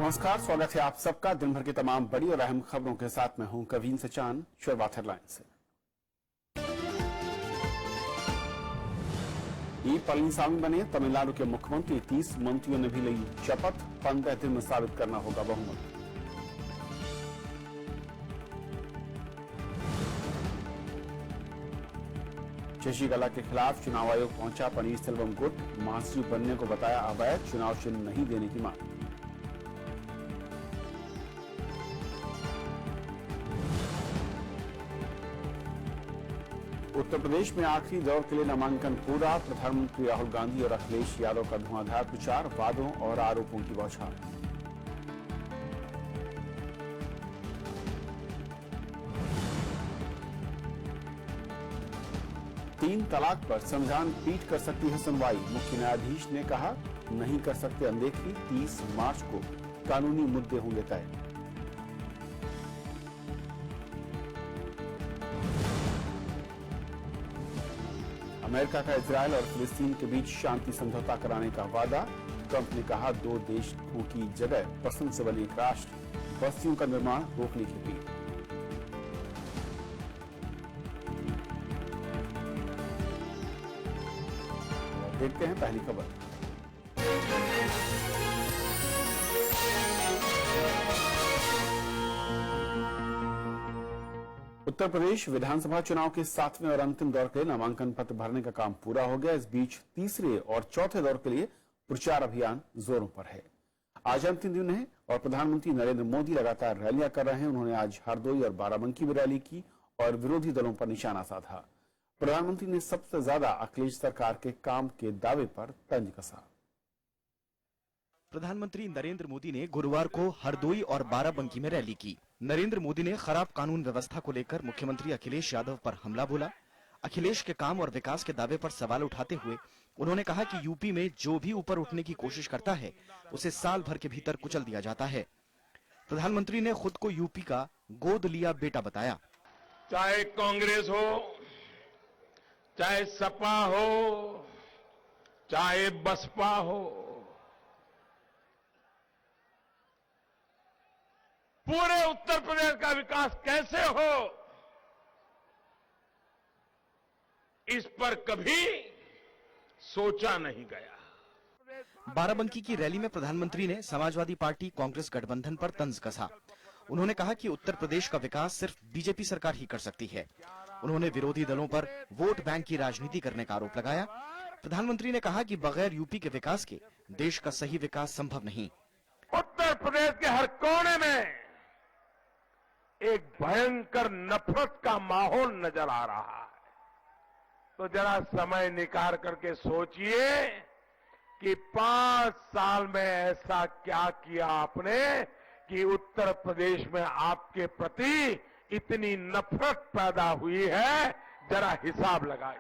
नमस्कार, स्वागत है आप सबका दिन भर की तमाम बड़ी और अहम खबरों के साथ। मैं हूं कवीन सचान। शुरुआत हेडलाइन से। ई पळनिसामी बने तमिलनाडु के मुख्यमंत्री। 30 मंत्रियों ने भी ली शपथ। 15 दिन में साबित करना होगा बहुमत। शशिकला के खिलाफ चुनाव आयोग पहुंचा पनीरसेल्वम गुट। महासचिव बनने को बताया अवैध। चुनाव चिन्ह नहीं देने की मांग। उत्तर प्रदेश में आखिरी दौर के लिए नामांकन पूरा। प्रधानमंत्री राहुल गांधी और अखिलेश यादव का धुआंधार प्रचार। वादों और आरोपों की बौछार। तीन तलाक पर संविधान पीठ कर सकती है सुनवाई। मुख्य न्यायाधीश ने कहा, नहीं कर सकते अनदेखी। 30 मार्च को कानूनी मुद्दे होंगे तय। अमेरिका का इजरायल और फिलिस्तीन के बीच शांति समझौता कराने का वादा। ट्रंप ने कहा, 2 देशों की जगह पसंद से बने एक राष्ट्र। बस्तियों का निर्माण रोकने की अपील। देखते हैं पहली खबर। उत्तर प्रदेश विधानसभा चुनाव के 7वें और अंतिम दौर के लिए नामांकन पत्र भरने का काम पूरा हो गया। इस बीच तीसरे और चौथे दौर के लिए प्रचार अभियान जोरों पर है। आज अंतिम दिन है और प्रधानमंत्री नरेंद्र मोदी लगातार रैलियां कर रहे हैं। उन्होंने आज हरदोई और बाराबंकी में रैली की और विरोधी दलों पर निशाना साधा। प्रधानमंत्री ने सबसे ज्यादा अखिलेश सरकार के काम के दावे पर तंज कसा। प्रधानमंत्री नरेंद्र मोदी ने गुरुवार को हरदोई और बाराबंकी में रैली की। नरेंद्र मोदी ने खराब कानून व्यवस्था को लेकर मुख्यमंत्री अखिलेश यादव पर हमला बोला। अखिलेश के काम और विकास के दावे पर सवाल उठाते हुए उन्होंने कहा कि यूपी में जो भी ऊपर उठने की कोशिश करता है उसे साल भर के भीतर कुचल दिया जाता है। प्रधानमंत्री ने खुद को यूपी का गोद लिया बेटा बताया। चाहे कांग्रेस हो, चाहे सपा हो, चाहे बसपा हो, पूरे उत्तर प्रदेश का विकास कैसे हो, इस पर कभी सोचा नहीं गया। बाराबंकी की रैली में प्रधानमंत्री ने समाजवादी पार्टी कांग्रेस गठबंधन पर तंज कसा। उन्होंने कहा कि उत्तर प्रदेश का विकास सिर्फ बीजेपी सरकार ही कर सकती है। उन्होंने विरोधी दलों पर वोट बैंक की राजनीति करने का आरोप लगाया। प्रधानमंत्री ने कहा कि बगैर यूपी के विकास के देश का सही विकास संभव नहीं। उत्तर प्रदेश के हर कोने में एक भयंकर नफरत का माहौल नजर आ रहा है। तो जरा समय निकाल करके सोचिए कि 5 साल में ऐसा क्या किया आपने कि उत्तर प्रदेश में आपके प्रति इतनी नफरत पैदा हुई है। जरा हिसाब लगाइए।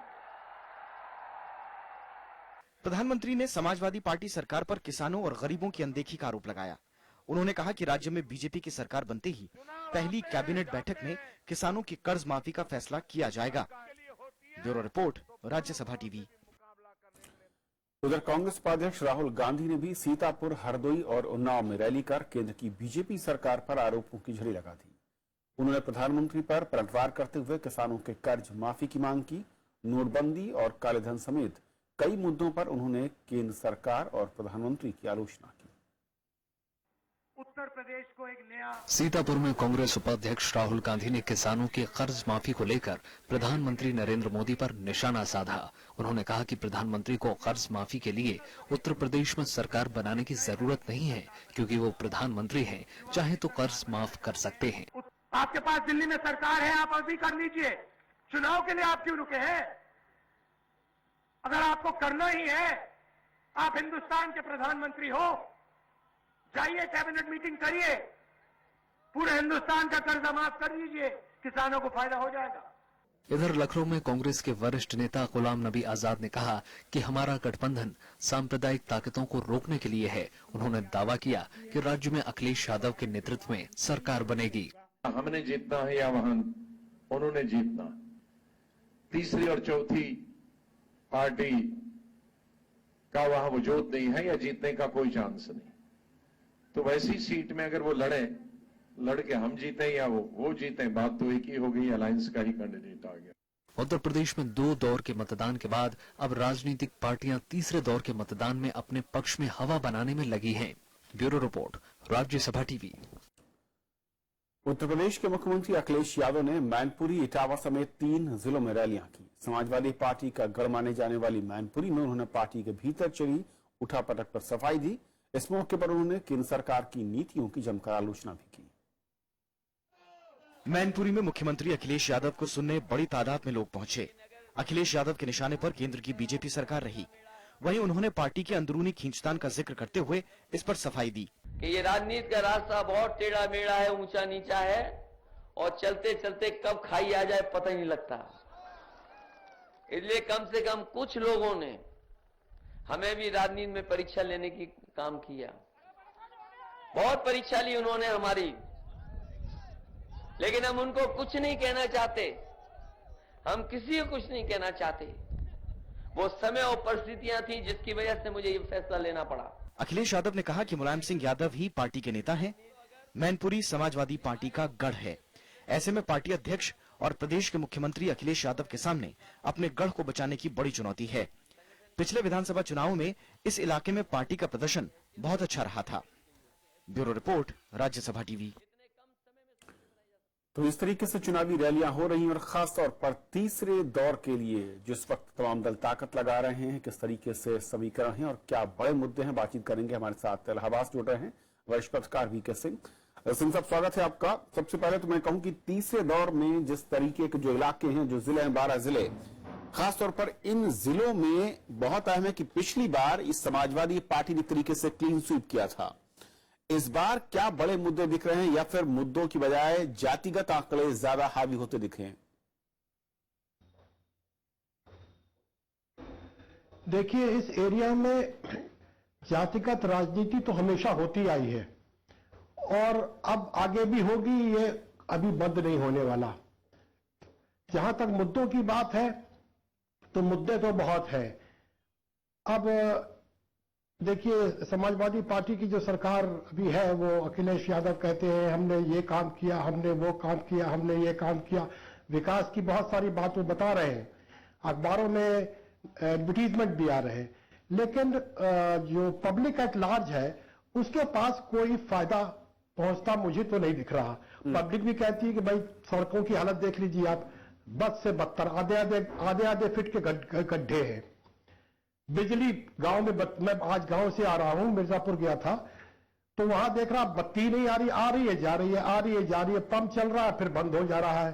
प्रधानमंत्री ने समाजवादी पार्टी सरकार पर किसानों और गरीबों की अनदेखी का आरोप लगाया। उन्होंने कहा कि राज्य में बीजेपी की सरकार बनते ही पहली कैबिनेट बैठक में किसानों की कर्ज माफी का फैसला किया जाएगा। Bureau report, Rajya Sabha TV. उधर कांग्रेस उपाध्यक्ष राहुल गांधी ने भी सीतापुर, हरदोई और उन्नाव में रैली कर केंद्र की बीजेपी सरकार पर आरोपों की झड़ी लगा दी। उन्होंने प्रधानमंत्री पर पलटवार करते हुए किसानों के कर्ज माफी की मांग की। नोटबंदी और कालेधन समेत कई मुद्दों पर उन्होंने केंद्र सरकार और प्रधानमंत्री की आलोचना की। उत्तर प्रदेश को एक नया। सीतापुर में कांग्रेस उपाध्यक्ष राहुल गांधी ने किसानों की कर्ज माफी को लेकर प्रधानमंत्री नरेंद्र मोदी पर निशाना साधा। उन्होंने कहा कि प्रधानमंत्री को कर्ज माफी के लिए उत्तर प्रदेश में सरकार बनाने की जरूरत नहीं है, क्योंकि वो प्रधानमंत्री हैं, चाहे तो कर्ज माफ कर सकते हैं। आपके पास दिल्ली में सरकार है, आप अभी कर लीजिए। चुनाव के लिए आप क्यों रुके हैं? अगर आपको करना ही है, आप हिंदुस्तान के प्रधानमंत्री हो, जाइए कैबिनेट मीटिंग करिए, पूरे हिंदुस्तान का कर्जा माफ कर दीजिए, किसानों को फायदा हो जाएगा। इधर लखनऊ में कांग्रेस के वरिष्ठ नेता गुलाम नबी आजाद ने कहा कि हमारा गठबंधन सांप्रदायिक ताकतों को रोकने के लिए है। उन्होंने दावा किया कि राज्य में अखिलेश यादव के नेतृत्व में सरकार बनेगी। हमने जीतना है या वहां उन्होंने जीतना। तीसरी और चौथी पार्टी का वहां वजूद नहीं है या जीतने का कोई चांस नहीं। तो वैसी सीट में अगर वो लड़ के हम जीते या वो जीते, बात तो एक ही हो गई, अलायंस का ही कैंडिडेट आ गया। उत्तर प्रदेश में 2 दौर के मतदान के बाद अब राजनीतिक पार्टियां तीसरे दौर के मतदान में अपने पक्ष में हवा बनाने में लगी हैं। Bureau report, Rajya Sabha TV. Uttar Pradesh के मुख्यमंत्री अखिलेश यादव ने मैनपुरी, इटावा समेत 3 जिलों में रैलियां की। समाजवादी पार्टी का गढ़ माने जाने वाली मैनपुरी में उन्होंने पार्टी के भीतर चली उठापटक पर सफाई दी। इस मौके पर उन्होंने केंद्र सरकार की नीतियों की जमकर आलोचना भी की। मैनपुरी में मुख्यमंत्री अखिलेश यादव को सुनने बड़ी तादाद में लोग पहुंचे। अखिलेश यादव के निशाने पर केंद्र की बीजेपी सरकार रही। वहीं उन्होंने पार्टी के अंदरूनी खींचतान का जिक्र करते हुए इस पर सफाई दी कि ये राजनीति का रास्ता बहुत टेढ़ा मेढ़ा है, ऊंचा नीचा है और चलते चलते कब खाई आ जाए पता ही नहीं लगता। इसलिए कम से कम कुछ लोगों ने हमें भी राजनीति में परीक्षा लेने की काम किया। बहुत परीक्षा ली उन्होंने हमारी, लेकिन हम उनको कुछ नहीं कहना चाहते। हम किसी को कुछ नहीं कहना चाहते। वो समय और परिस्थितियां थी जिसकी वजह से मुझे ये फैसला लेना पड़ा। अखिलेश यादव ने कहा कि मुलायम सिंह यादव ही पार्टी के नेता हैं। मैनपुरी समाजवादी पार्टी का गढ़ है। ऐसे में पार्टी अध्यक्ष और प्रदेश के मुख्यमंत्री अखिलेश यादव के सामने अपने गढ़ को बचाने की बड़ी चुनौती है। पिछले विधानसभा चुनाव में इस इलाके में पार्टी का प्रदर्शन बहुत अच्छा रहा था। Bureau report, Rajya Sabha TV. तो इस तरीके से चुनावी रैलियां हो रही हैं और खास तौर पर तीसरे दौर के लिए जिस वक्त तमाम दल ताकत लगा रहे हैं, किस तरीके से समीकरण है और क्या बड़े मुद्दे हैं, बातचीत करेंगे। हमारे साथ इलाहाबाद जुड़ रहे हैं वरिष्ठ पत्रकार वीके सिंह। सिंह साहब, स्वागत है आपका। सबसे पहले तो मैं कहूं कि तीसरे दौर में जिस तरीके के जो इलाके हैं, जो जिले हैं, 12 जिले, खासतौर पर इन जिलों में बहुत अहम है कि पिछली बार इस समाजवादी पार्टी ने तरीके से क्लीन स्वीप किया था। इस बार क्या बड़े मुद्दे दिख रहे हैं या फिर मुद्दों की बजाय जातिगत आंकड़े ज्यादा हावी होते दिख रहे हैं? देखिए, इस एरिया में जातिगत राजनीति तो हमेशा होती आई है और अब आगे भी होगी। ये अभी बंद नहीं होने वाला। जहां तक मुद्दों की बात है तो मुद्दे तो बहुत है। अब देखिए, समाजवादी पार्टी की जो सरकार अभी है, वो अखिलेश यादव कहते हैं हमने ये काम किया, हमने वो काम किया, हमने ये काम किया। विकास की बहुत सारी बात वो बता रहे हैं, अखबारों में एडवर्टीजमेंट भी आ रहे हैं, लेकिन जो पब्लिक एट लार्ज है उसके पास कोई फायदा पहुंचता मुझे तो नहीं दिख रहा। पब्लिक भी कहती है कि भाई सड़कों की हालत देख लीजिए आप, बद से बदतर, आधे फीट के गड्ढे हैं। बिजली गांव में मैं आज गांव से आ रहा हूं, मिर्जापुर गया था, तो वहां देख रहा बत्ती नहीं आ रही है, जा रही है, आ रही है, जा रही है, पंप चल रहा है, फिर बंद हो जा रहा है।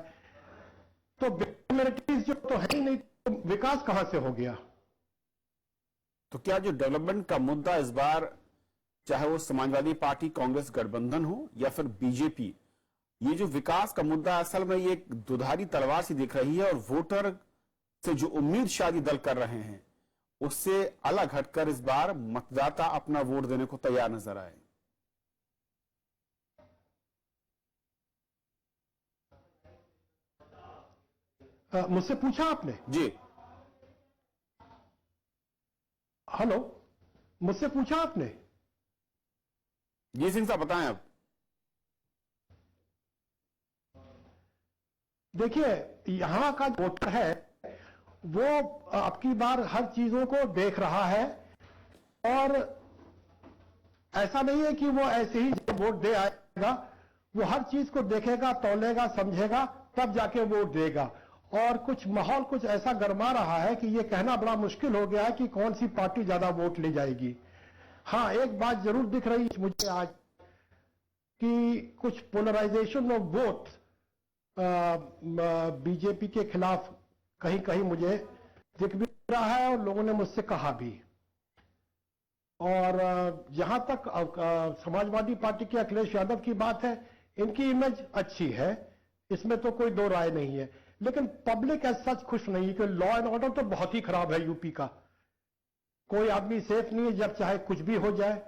तो अमेनिटीज जो तो है ही नहीं, तो विकास कहां से हो गया? तो क्या जो डेवलपमेंट का मुद्दा इस बार, चाहे वो समाजवादी पार्टी कांग्रेस गठबंधन हो या फिर बीजेपी, ये जो विकास का मुद्दा असल में ये एक दुधारी तलवार सी दिख रही है और वोटर से जो उम्मीद शादी दल कर रहे हैं उससे अलग हटकर इस बार मतदाता अपना वोट देने को तैयार नजर आए? मुझसे पूछा आपने? जी, हेलो, मुझसे पूछा आपने? जी सिंह साहब, बताएं आप। देखिए, यहां का वोटर है वो आपकी बार हर चीजों को देख रहा है और ऐसा नहीं है कि वो ऐसे ही वोट दे आएगा। वो हर चीज को देखेगा, तौलेगा, समझेगा, तब जाके वोट देगा। और कुछ माहौल कुछ ऐसा गरमा रहा है कि ये कहना बड़ा मुश्किल हो गया है कि कौन सी पार्टी ज्यादा वोट ले जाएगी। हाँ, एक बात जरूर दिख रही है मुझे आज कि कुछ पोलराइजेशन ऑफ वोट बीजेपी के खिलाफ कहीं कहीं मुझे दिख भी रहा है और लोगों ने मुझसे कहा भी। और जहां तक समाजवादी पार्टी के अखिलेश यादव की बात है, इनकी इमेज अच्छी है, इसमें तो कोई दो राय नहीं है, लेकिन पब्लिक एज सच खुश नहीं है कि लॉ एंड ऑर्डर तो बहुत ही खराब है यूपी का। कोई आदमी सेफ नहीं है, जब चाहे कुछ भी हो जाए।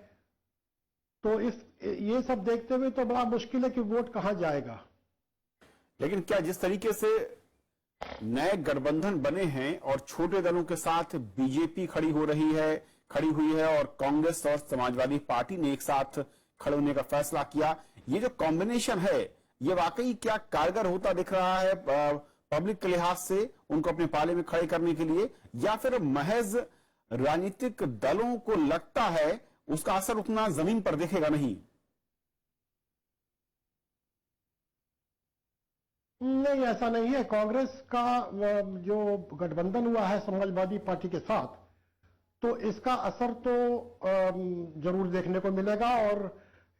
तो ये सब देखते हुए तो बड़ा मुश्किल है कि वोट कहां जाएगा। लेकिन क्या जिस तरीके से नए गठबंधन बने हैं और छोटे दलों के साथ बीजेपी खड़ी हुई है और कांग्रेस और समाजवादी पार्टी ने एक साथ खड़े होने का फैसला किया। ये जो कॉम्बिनेशन है ये वाकई क्या कारगर होता दिख रहा है पब्लिक के लिहाज से उनको अपने पाले में खड़े करने के लिए, या फिर महज राजनीतिक दलों को लगता है उसका असर उतना जमीन पर दिखेगा नहीं? नहीं, ऐसा नहीं है। कांग्रेस का जो गठबंधन हुआ है समाजवादी पार्टी के साथ, तो इसका असर तो जरूर देखने को मिलेगा और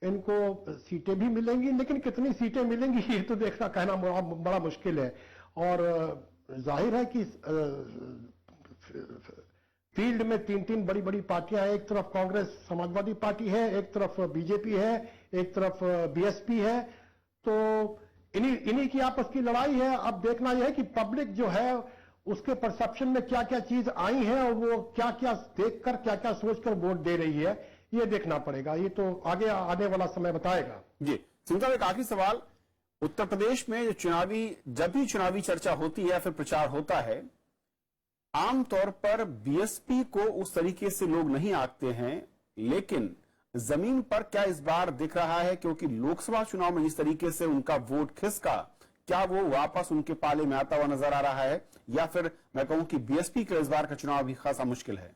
इनको सीटें भी मिलेंगी, लेकिन कितनी सीटें मिलेंगी ये तो देखना कहना बड़ा मुश्किल है। और जाहिर है कि फील्ड में तीन बड़ी बड़ी पार्टियां हैं। एक तरफ कांग्रेस समाजवादी पार्टी है, एक तरफ बीजेपी है, एक तरफ बीएसपी है। तो इन्हीं की आपस की लड़ाई है। अब देखना यह है कि पब्लिक जो है उसके परसेप्शन में क्या क्या चीज आई है और वो क्या क्या देखकर क्या क्या सोचकर वोट दे रही है, ये देखना पड़ेगा। ये तो आगे आने वाला समय बताएगा। जी सिंह साहब, एक आखिरी सवाल। उत्तर प्रदेश में जब भी चुनावी चर्चा होती है या फिर प्रचार होता है, आमतौर पर बीएसपी को उस तरीके से लोग नहीं आंकते हैं, लेकिन जमीन पर क्या इस बार दिख रहा है, क्योंकि लोकसभा चुनाव में जिस तरीके से उनका वोट खिसका, क्या वो वापस उनके पाले में आता हुआ नजर आ रहा है, या फिर मैं कहूं कि बीएसपी का इस बार का चुनाव भी खासा मुश्किल है?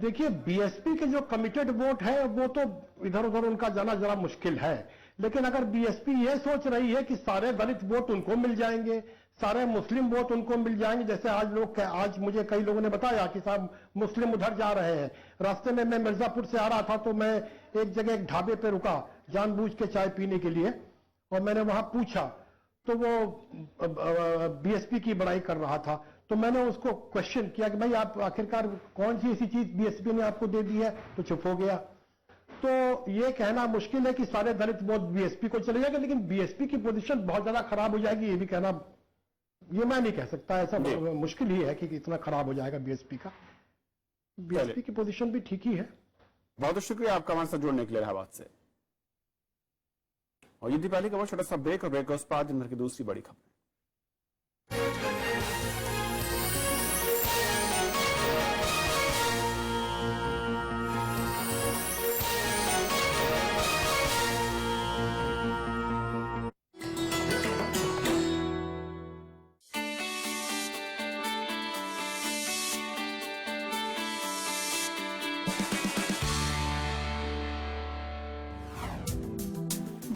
देखिए, बीएसपी के जो कमिटेड वोट है वो तो इधर उधर उनका जाना जरा मुश्किल है। लेकिन अगर बीएसपी ये सोच रही है कि सारे दलित वोट उनको मिल जाएंगे, सारे मुस्लिम वोट उनको मिल जाएंगे, जैसे आज मुझे कई लोगों ने बताया कि साहब मुस्लिम उधर जा रहे हैं। रास्ते में मैं मिर्जापुर से आ रहा था तो मैं एक जगह एक ढाबे पे रुका जानबूझ के चाय पीने के लिए, और मैंने वहां पूछा तो वो बीएसपी की बड़ाई कर रहा था। तो मैंने उसको क्वेश्चन किया कि भाई आप आखिरकार कौन सी ऐसी चीज बीएसपी ने आपको दे दी है, तो चुप हो गया। तो ये कहना मुश्किल है कि सारे दलित वोट बीएसपी को चले जाएंगे, लेकिन बीएसपी की पोजीशन बहुत ज्यादा खराब हो जाएगी, ये भी कहना, ये मैं नहीं कह सकता। ऐसा मुश्किल ही है कि इतना खराब हो जाएगा बीएसपी का। बीएसपी की पोजीशन भी ठीक ही है। बहुत बहुत शुक्रिया आपका हमारे साथ जुड़ने के लिए इलाहाबाद से। और ये दीपावली का बहुत छोटा सा ब्रेक, और ब्रेक के उस बाद दिन भर की दूसरी बड़ी खबर।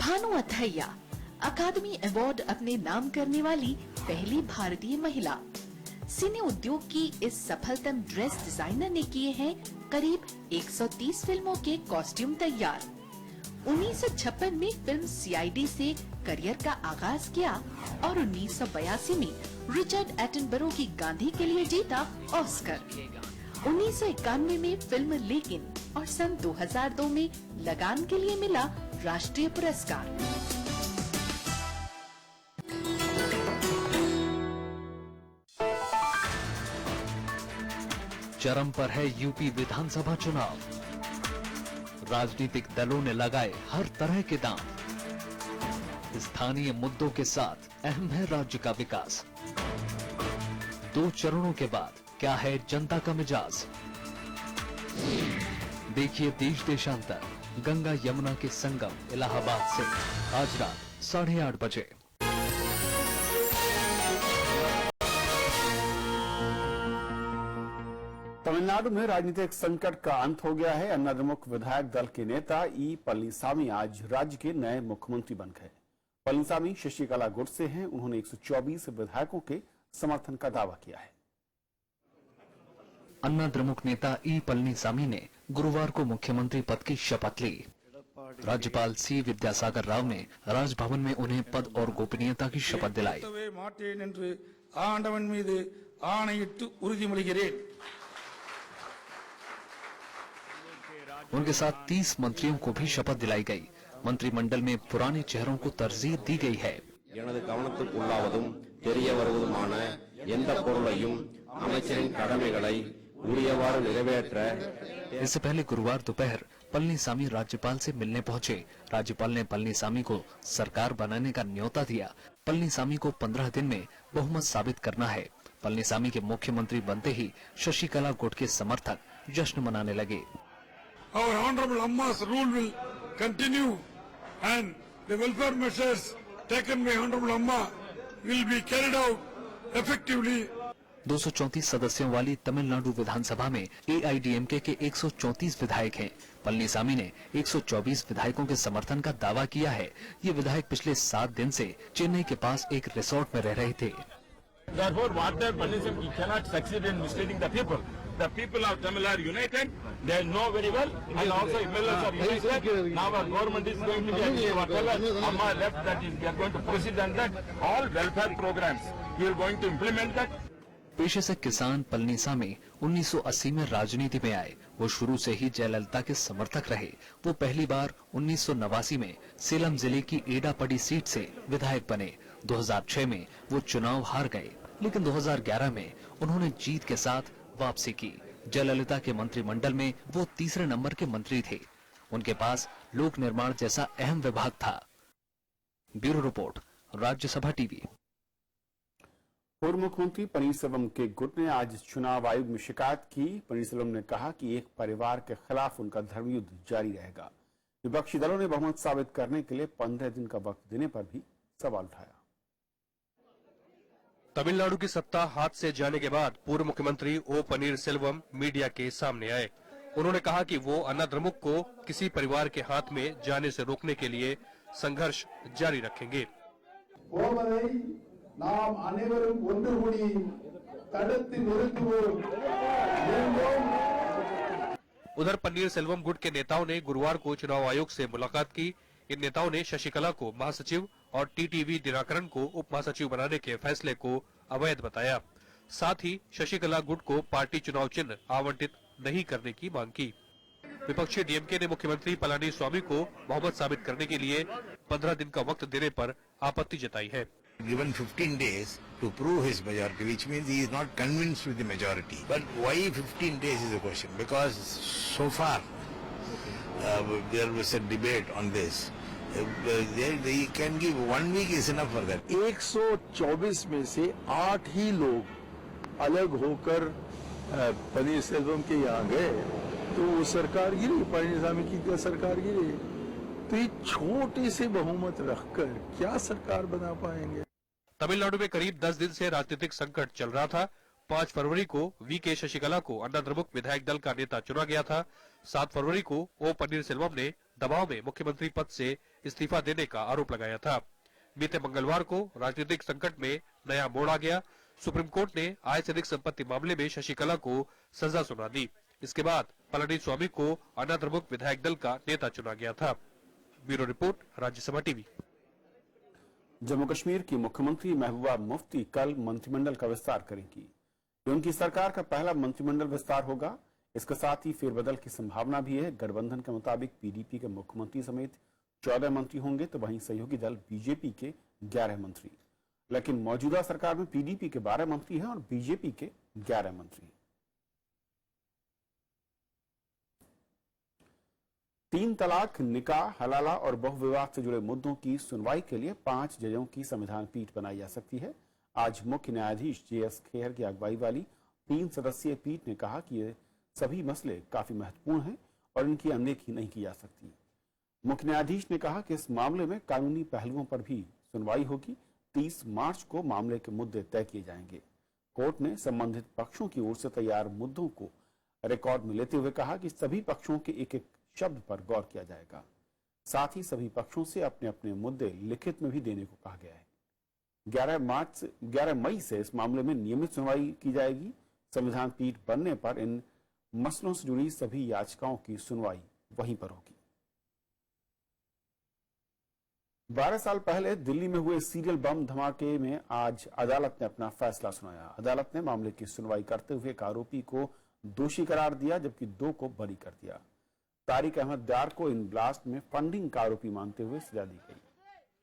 भानु अथैया अकादमी अवार्ड अपने नाम करने वाली पहली भारतीय महिला। सिने उद्योग की इस सफलतम ड्रेस डिजाइनर ने किए हैं करीब 130 फिल्मों के कॉस्ट्यूम तैयार। 1956 में फिल्म सीआईडी से करियर का आगाज किया और 1982 में रिचर्ड एटनबरो की गांधी के लिए जीता ऑस्कर। 1991 में फिल्म लेकिन और सन 2002 में लगान के लिए मिला राष्ट्रीय पुरस्कार। चरम पर है यूपी विधानसभा चुनाव। राजनीतिक दलों ने लगाए हर तरह के दांव। स्थानीय मुद्दों के साथ अहम है राज्य का विकास। 2 चरणों के बाद क्या है जनता का मिजाज? देखिए देश देशांतर गंगा यमुना के संगम इलाहाबाद से आज रात 8:30 बजे। तमिलनाडु में राजनीतिक संकट का अंत हो गया है। अन्ना द्रमुक विधायक दल के नेता ई पलनीसामी आज राज्य के नए मुख्यमंत्री बन गए। पलनीसामी शशिकला गुट से हैं। उन्होंने 124 विधायकों के समर्थन का दावा किया है। अन्ना द्रमुक नेता ई पलनीसामी ने गुरुवार को मुख्यमंत्री पद की शपथ ली। राज्यपाल सी विद्यासागर राव ने राजभवन में उन्हें पद और गोपनीयता की शपथ दिलाई। उनके साथ 30 मंत्रियों को भी शपथ दिलाई गई। मंत्रिमंडल में पुराने चेहरों को तरजीह दी गई है। எனது கவனத்துக்குள்ளாவதும் தெரிய வருவதுமான எந்த பொருளையும் அமைச்சரின் கடமைகளை உரியவாறு நிறைவேற்ற। इससे पहले गुरुवार दोपहर पलनीसामी राज्यपाल से मिलने पहुंचे। राज्यपाल ने पलनीसामी को सरकार बनाने का न्योता दिया। पलनीसामी को 15 दिन में बहुमत साबित करना है। पलनीसामी के मुख्यमंत्री बनते ही शशिकला गुट के समर्थक जश्न मनाने लगे। Our Honorable Amma's rule will continue and the welfare measures taken by Honorable Amma will be carried out effectively. 234 सदस्यों वाली तमिलनाडु विधानसभा में एआईडीएमके के 134 विधायक हैं। पलनीसामी ने 124 विधायकों के समर्थन का दावा किया है। ये विधायक पिछले 7 दिन से चेन्नई के पास एक रिसोर्ट में रह रहे थे। Therefore, whatever Pannissarayam cannot succeed in misleading the people. The people of Tamil are united. They know very well, and also MLAs are united. Now our government is going to be whatever Amma left, that is, we are going to proceed on that. All welfare programs, we are going to implement that. पेशे से किसान पलनीसामी 1980 में राजनीति में आए। वो शुरू से ही जयललिता के समर्थक रहे। वो पहली बार 1989 में सेलम जिले की एडापड़ी सीट से विधायक बने। 2006 में वो चुनाव हार गए, लेकिन 2011 में उन्होंने जीत के साथ वापसी की। जयललिता के मंत्रिमंडल में वो तीसरे नंबर के मंत्री थे। उनके पास लोक निर्माण जैसा अहम विभाग था। Bureau report, Rajya Sabha TV. पूर्व मुख्यमंत्री पनीरसेल्वम के गुट ने आज चुनाव आयोग में शिकायत की। पनीरसेल्वम ने कहा कि एक परिवार के खिलाफ उनका धर्मयुद्ध जारी रहेगा। विपक्षी दलों ने बहुमत साबित करने के लिए 15 दिन का वक्त देने पर भी सवाल उठाया। तमिलनाडु की सत्ता हाथ से जाने के बाद पूर्व मुख्यमंत्री ओ पनीरसेल्वम मीडिया के सामने आए। उन्होंने कहा कि वो अन्नाद्रमुक को किसी परिवार के हाथ में जाने से रोकने के लिए संघर्ष जारी रखेंगे। நாம் அனைவரும் ஒன்று கூடி தடுத்து நிறுத்துவோம்। उधर पन्नीरसेल्वम गुट के नेताओं ने गुरुवार को चुनाव आयोग से मुलाकात की। इन नेताओं ने शशिकला को महासचिव और टीटीवी दिनकरन को उप महासचिव बनाने के फैसले को अवैध बताया। साथ ही शशिकला गुट को पार्टी चुनाव चिन्ह आवंटित नहीं करने की मांग की। विपक्षी डीएमके ने मुख्यमंत्री पलानीस्वामी को बहुमत साबित करने के लिए 15 दिन का वक्त देने पर आपत्ति जताई है। Given 15 days to prove his majority, which means he is not convinced with the majority. But why 15 days is the question, because so far there was a debate on this. They can give 1 week is enough for that. 124 में से 8 ही लोग अलग होकर पनीरसेल्वम के यहाँ गए, तो वो सरकार गिरी, पनीरसामी की सरकार गिरी। तो ये छोटे से बहुमत रखकर क्या सरकार बना पाएंगे? तमिलनाडु में करीब 10 दिन से राजनीतिक संकट चल रहा था। 5 फरवरी को वीके शशिकला को अन्नाद्रमुक विधायक दल का नेता चुना गया था। 7 फरवरी को ओ पनीरसेल्वम ने दबाव में मुख्यमंत्री पद से इस्तीफा देने का आरोप लगाया था। बीते मंगलवार को राजनीतिक संकट में नया मोड़ आ गया। सुप्रीम कोर्ट ने आय से अधिक संपत्ति मामले में शशिकला को सजा सुना दी। इसके बाद पलानीस्वामी को अन्नाद्रमुक विधायक दल का नेता चुना गया था। Bureau report, Rajya Sabha TV. Jammu Kashmir की मुख्यमंत्री महबूबा मुफ्ती कल मंत्रिमंडल का विस्तार करेंगी। ये उनकी सरकार का पहला मंत्रिमंडल विस्तार होगा। इसके साथ ही फेरबदल की संभावना भी है। गठबंधन के मुताबिक पीडीपी के मुख्यमंत्री समेत 14 मंत्री होंगे, तो वहीं सहयोगी दल बीजेपी के 11 मंत्री। लेकिन मौजूदा सरकार में पीडीपी के 12 मंत्री हैं और बीजेपी के 11 मंत्री। 3 तलाक, निकाह, हलाला और बहुविवाह से जुड़े मुद्दों की सुनवाई के लिए 5 जजों की संविधान पीठ बनाई जा सकती है। आज मुख्य न्यायाधीश जेएस खेहर की अगुवाई वाली 3 सदस्यीय पीठ ने कहा कि ये सभी मसले काफी महत्वपूर्ण हैं और इनकी अनदेखी नहीं की जा सकती। मुख्य न्यायाधीश ने कहा कि इस मामले में कानूनी पहलुओं पर भी सुनवाई होगी। 30 मार्च को मामले के मुद्दे तय किए जाएंगे। कोर्ट ने संबंधित पक्षों की ओर से तैयार मुद्दों को रिकॉर्ड में लेते हुए कहा कि सभी पक्षों के एक शब्द पर गौर किया जाएगा। साथ ही सभी पक्षों से अपने अपने मुद्दे लिखित में भी देने को कहा गया है। 11 मई से इस मामले में नियमित सुनवाई की जाएगी। संविधान पीठ बनने पर इन मसलों से जुड़ी सभी याचिकाओं की सुनवाई वहीं पर होगी। 12 साल पहले दिल्ली में हुए सीरियल बम धमाके में आज अदालत ने अपना फैसला सुनाया। अदालत ने मामले की सुनवाई करते हुए एक आरोपी को दोषी करार दिया, जबकि 2 को बरी कर दिया। तारिक अहमद डार को इन ब्लास्ट में फंडिंग का आरोपी मानते हुए सजा दी गई।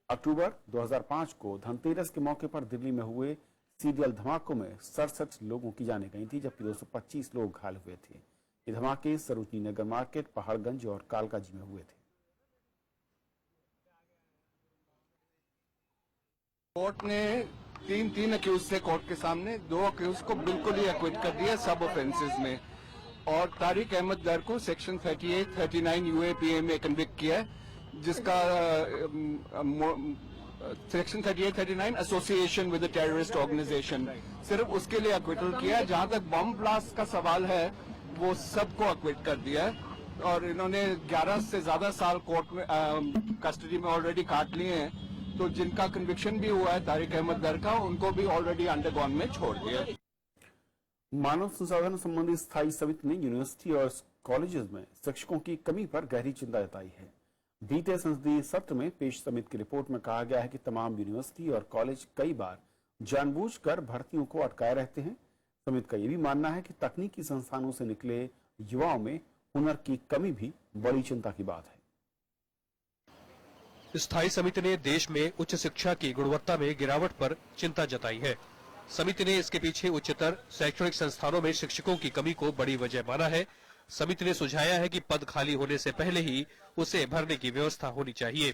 अक्टूबर 2005 को धनतेरस के मौके पर दिल्ली में हुए सीरियल धमाकों में 67 लोगों की जानें गई थी, जबकि 225 लोग घायल हुए थे। ये धमाके सरोजनी नगर मार्केट, पहाड़गंज और कालकाजी में हुए थे। कोर्ट ने 3 अक्यूज थे कोर्ट के सामने। 2 अक्यूज को बिल्कुल ही एक्विट कर दिया सब ऑफेंसेस में। और तारिक अहमद दर को सेक्शन 38, 39 UAPA में कन्विक्ट किया है, जिसका section 38, 39 association with terrorist organisation, सिर्फ उसके लिए अक्विटल किया है। जहां तक बम ब्लास्ट का सवाल है वो सबको अक्विट कर दिया है, और इन्होंने 11 से ज्यादा साल कोर्ट में कस्टडी में ऑलरेडी काट लिए हैं। तो जिनका कन्विक्शन भी हुआ है तारिक अहमद दर का, उनको भी ऑलरेडी अंडरगॉन में छोड़ दिया। मानव संसाधन संबंधी स्थायी समिति ने यूनिवर्सिटी और कॉलेजेस में शिक्षकों की कमी पर गहरी चिंता जताई है। बीते संसदीय सत्र में पेश समिति की रिपोर्ट में कहा गया है कि तमाम यूनिवर्सिटी और कॉलेज कई बार जानबूझकर भर्तियों को अटकाए रहते हैं। समिति का यह भी मानना है कि तकनीकी संस्थानों से निकले युवाओं में हुनर की कमी भी बड़ी चिंता की बात है। स्थायी समिति ने देश में उच्च शिक्षा की गुणवत्ता में गिरावट पर चिंता जताई है। समिति ने इसके पीछे उच्चतर शैक्षणिक संस्थानों में शिक्षकों की कमी को बड़ी वजह माना है। समिति ने सुझाया है कि पद खाली होने से पहले ही उसे भरने की व्यवस्था होनी चाहिए।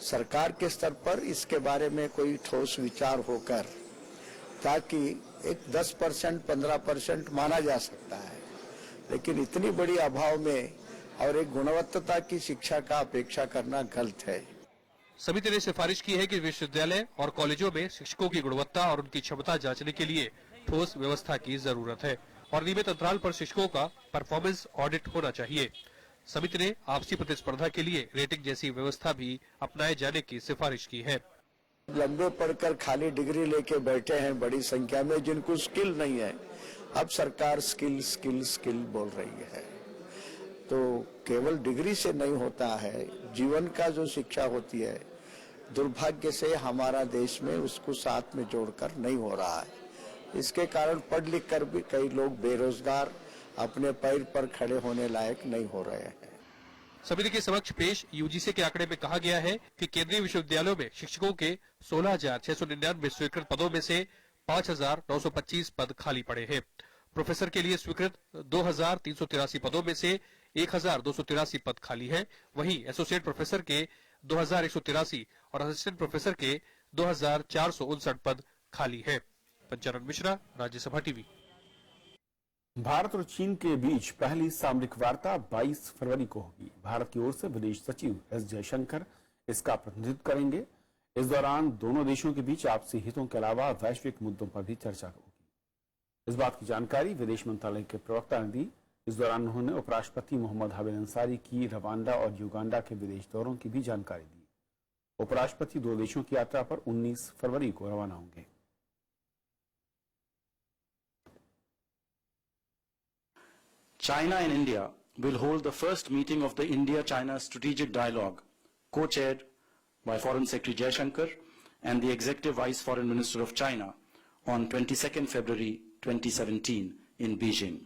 सरकार के स्तर पर इसके बारे में कोई ठोस विचार होकर, ताकि एक 10%, 15% माना जा सकता है, लेकिन इतनी बड़ी अभाव में और एक गुणवत्ता की शिक्षा का अपेक्षा करना गलत है। समिति ने सिफारिश की है कि विश्वविद्यालय और कॉलेजों में शिक्षकों की गुणवत्ता और उनकी क्षमता जांचने के लिए ठोस व्यवस्था की जरूरत है और नियमित अंतराल पर शिक्षकों का परफॉर्मेंस ऑडिट होना चाहिए। समिति ने आपसी प्रतिस्पर्धा के लिए रेटिंग जैसी व्यवस्था भी अपनाए जाने की सिफारिश की है। लंबे पढ़कर खाली डिग्री लेके बैठे हैं बड़ी संख्या में, जिनको स्किल नहीं है। अब सरकार स्किल स्किल स्किल बोल रही है, तो केवल डिग्री से नहीं होता है। जीवन का जो शिक्षा होती है, दुर्भाग्य से हमारा देश में उसको साथ में जोड़कर नहीं हो रहा है। इसके कारण पढ़ लिख कर भी कई लोग बेरोजगार, अपने पैर पर खड़े होने लायक नहीं हो रहे हैं। समिति के समक्ष पेश यूजीसी के आंकड़े में कहा गया है कि केंद्रीय विश्वविद्यालयों में शिक्षकों के 16,699 स्वीकृत पदों में से 5,925 पद खाली पड़े हैं। प्रोफेसर के लिए स्वीकृत 2,383 पदों में से 1,283 पद खाली है। वहीं एसोसिएट प्रोफेसर के 2,183 और असिस्टेंट प्रोफेसर के 2,459 पद खाली है। पंचानन मिश्रा, राज्यसभा टीवी। भारत और चीन के बीच पहली सामरिक वार्ता 22 फरवरी को होगी। भारत की ओर से विदेश सचिव एस जयशंकर इसका प्रतिनिधित्व करेंगे। इस दौरान दोनों देशों के बीच आपसी हितों के अलावा वैश्विक मुद्दों पर भी चर्चा होगी। इस बात की जानकारी विदेश मंत्रालय के प्रवक्ता ने दी। इस दौरान उन्होंने उपराष्ट्रपति मोहम्मद हामिद अंसारी की रवांडा और युगांडा के विदेश दौरों की भी जानकारी दी। उपराष्ट्रपति दो देशों की यात्रा पर 19 फरवरी को रवाना होंगे। China and India will hold the first meeting of the India-China Strategic Dialogue, co-chaired by Foreign Secretary Jaishankar and the Executive Vice Foreign Minister of China on 22nd February 2017 in Beijing.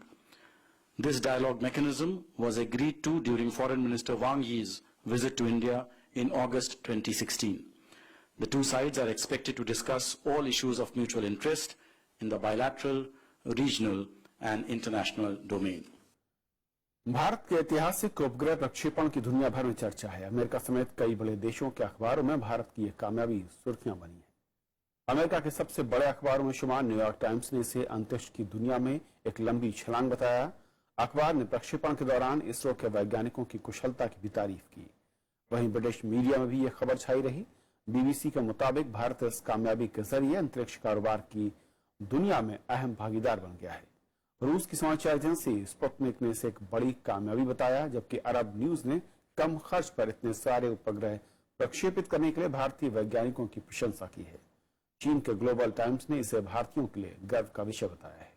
This dialogue mechanism was agreed to during Foreign Minister Wang Yi's visit to India in August 2016. The two sides are expected to discuss all issues of mutual interest in the bilateral, regional and international domain. Bharat के ऐतिहासिक उपग्रह प्रक्षेपण की दुनिया भर में चर्चा है। अमेरिका समेत कई बड़े देशों के अखबारों में भारत की यह कामयाबी सुर्खियां बनी है। अमेरिका के सबसे बड़े अखबारों में शुमार न्यूयॉर्क टाइम्स ने इसे अंतरिक्ष की दुनिया में एक लंबी छलांग बताया। अखबार ने प्रक्षेपण के दौरान इसरो के वैज्ञानिकों की कुशलता की भी तारीफ की। वहीं ब्रिटिश मीडिया में भी यह खबर छाई रही। बीबीसी के मुताबिक भारत इस कामयाबी के जरिए अंतरिक्ष कारोबार की दुनिया में अहम भागीदार बन गया है। रूस की समाचार एजेंसी स्पुतनिक ने इसे एक बड़ी कामयाबी बताया, जबकि अरब न्यूज ने कम खर्च पर इतने सारे उपग्रह प्रक्षेपित करने के लिए भारतीय वैज्ञानिकों की प्रशंसा की है। चीन के ग्लोबल टाइम्स ने इसे भारतीयों के लिए गर्व का विषय बताया है।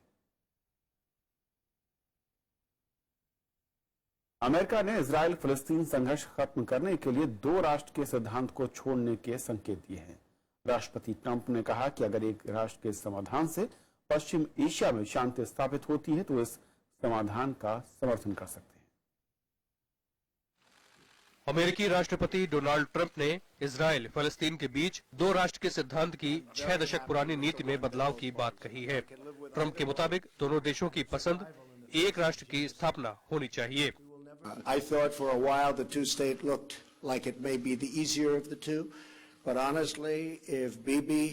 अमेरिका ने इजराइल फिलिस्तीन संघर्ष खत्म करने के लिए दो राष्ट्र के सिद्धांत को छोड़ने के संकेत दिए हैं। राष्ट्रपति ट्रंप ने कहा कि अगर एक राष्ट्र के समाधान से पश्चिम एशिया में शांति स्थापित होती है तो इस समाधान का समर्थन कर सकते हैं। अमेरिकी राष्ट्रपति डोनाल्ड ट्रंप ने इजराइल फलस्तीन के बीच दो राष्ट्र के सिद्धांत की 6 दशक पुरानी नीति में बदलाव की बात कही है। ट्रंप के मुताबिक दोनों देशों की पसंद एक राष्ट्र की स्थापना होनी चाहिए। I thought for a while the two-state looked like it may be the easier of the two, but honestly, if Bibi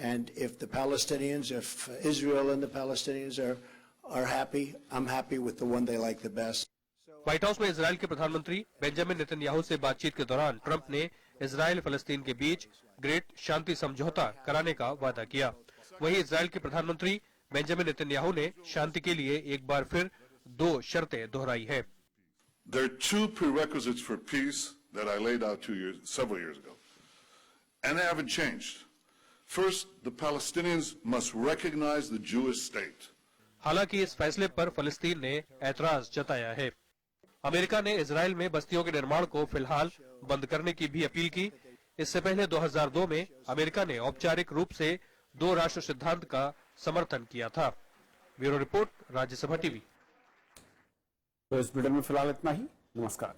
and if the Palestinians, if Israel and the Palestinians are happy. I'm happy with the one they like the best. White house में Israel के प्रधानमंत्री Benjamin Netanyahu से बातचीत के दौरान Trump ने Israel फलस्तीन के बीच great शांति समझौता कराने का वादा किया। वहीं इजराइल के प्रधानमंत्री बेंजामिन नेतन्याहू ने शांति के लिए एक बार फिर 2 शर्तें दोहराई है। There are 2 prerequisites for peace that I laid out several years ago, and they haven't changed. First, the Palestinians must recognize the Jewish state. हालांकि इस फैसले पर फलस्तीन ने ऐतराज जताया है। अमेरिका ने इजराइल में बस्तियों के निर्माण को फिलहाल बंद करने की भी अपील की। इससे पहले 2002 में अमेरिका ने औपचारिक रूप से 2 राष्ट्र सिद्धांत का समर्थन किया था। Bureau report, Rajya Sabha TV. तो इस बुलेटिन में फिलहाल इतना ही। नमस्कार।